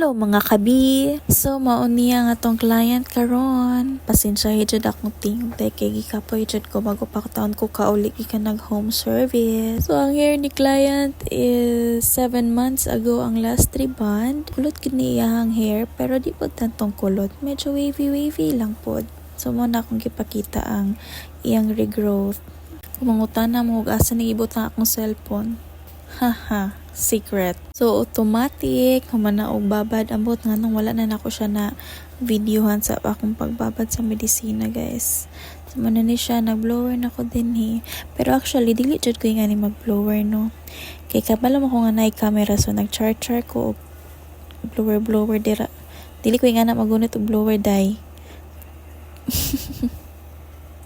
Hello mga kabi! So mao niya nga tong client karon. Pasensya jud akong tingtay kay gikapoy jud ko bago pa taon ko kauli ka nag home service. So ang hair ni client is 7 months ago ang last rebond. Kulot kini iyang hair pero di pod tantong kulot, medyo wavy lang pod. So mo na akong gipakita ang iyang regrowth. Kumangutana mo og asa ni ibot ang akong cellphone. Haha, secret. So automatic humana og babad ambot nga nung wala na nako siya na videohan sa akong pagbabad sa medisina, guys. So man ni siya nag-blower na ko din pero actually dili jud ko nga ni mag-blower, no. Kay kabalo mo ko nga nay camera, so nag-char ko og blower dira. Dili ko nga na magunit og blower dai.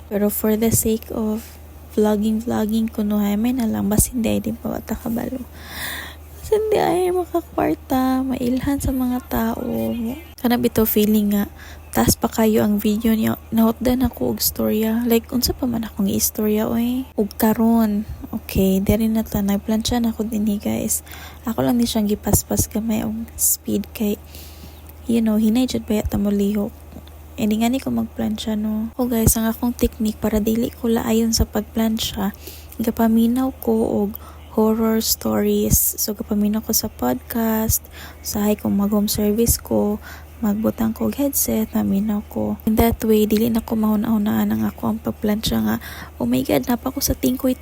Pero for the sake of vlogging kuno hay may na lang bas hindi ay din pawata kabalo. Bas hindi ay makakwarta, mailhan sa mga tao. Kana bitaw feeling nga taas pa kayo ang video niya. Nahotdan ako og storya. Like unsa pa man akong istorya oy. Og karon. Okay, diri na ta nagplansya na ako dinhi, guys. Ako lang ni siyang gipaspas gamay og speed kay hinay jud ba ta mo lihok. Hindi nga ni ko magplansya, no. O guys, ang akong technique para dili ko laayon sa pagplansya, gapaminaw ko og horror stories. So gapaminaw ko sa podcast, usahay kung mag home service ko, magbutang ko og headset, maminaw ko. In that way, dili na ko mahuna-hunaan ang ako ang pagplansya nga, oh my god, napa ko sa tingkoy,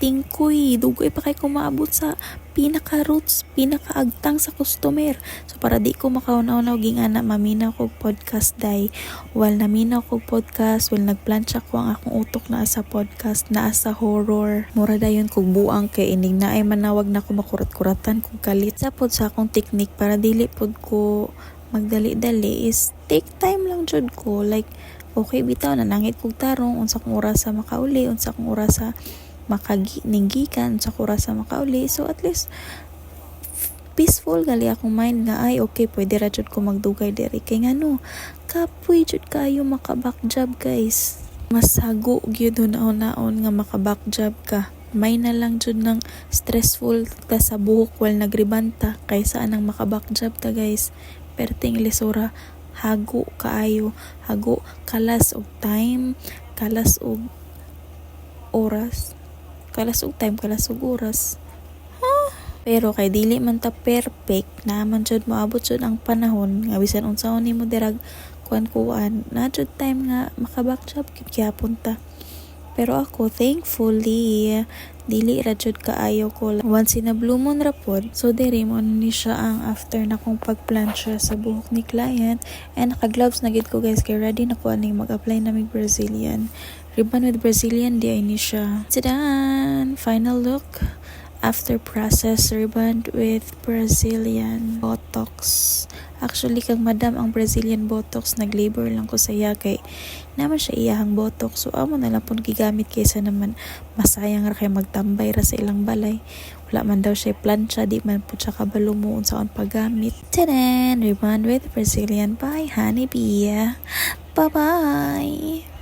dugoy pa kay ko maabot sa pinaka-roots, pinaka-agtang sa customer. So para di ko makahuna-hunaw gingana, maminaw ko podcast day. While naminaw ko podcast, while nagplansya ko ang akong utok na sa podcast, na sa horror. Mura dayon kog buang kay ining na ay manawag na ko makurat-kuratan kog kalit. Sa pod sa akong technique para dili pod ko magdali-dali is take time lang jud ko. Like okay bitaw na nangit kog tarong unsa kong oras sa makauli, unsa kong oras sa makaningikan, unsa kong oras sa makauli. So at least peaceful gali akong mind nga ay okay pwede ra jud ko magdugay diri kay ngano kapoy jud kayo maka-back job, guys. Mas hago gyud naon nga maka-back job ka. May na lang jud ng stressful ta sa buhok while nagribanta kaysa anang maka-back job ta, guys. Perting lisura hago kaayo, hago kalas og time, kalas og oras, kalas og time, kalas og oras. Pero kay dili man ta perfect, naman jud moabot jud ang panahon nga bisan unsaon nimo dirag kuan na jud time nga maka-back job gyapon ta. Pero ako thankfully dili ra jud kaayo ko once in a blue moon ra pod. So diri mo ni siya ang after na kong pagplansya sa buhok ni client, and naka-gloves na gid ko, guys, kay ready na ko aning mag-apply na mig Brazilian ribbon with Brazilian di ay ni siya. Tadan! Final look after process ribbon with Brazilian Botox. Actually, kag madam ang Brazilian Botox, nag-labor lang ko sa iya kay naman siya iyahang Botox. So, amo na lang po gigamit kaysa naman masayang ra kay magtambay ra sa ilang balay. Wala man daw siya plancha, di man po siya kabalo mo unsaon paggamit. Tadan! Ribbon with Brazilian by Honeybee. Bye-bye!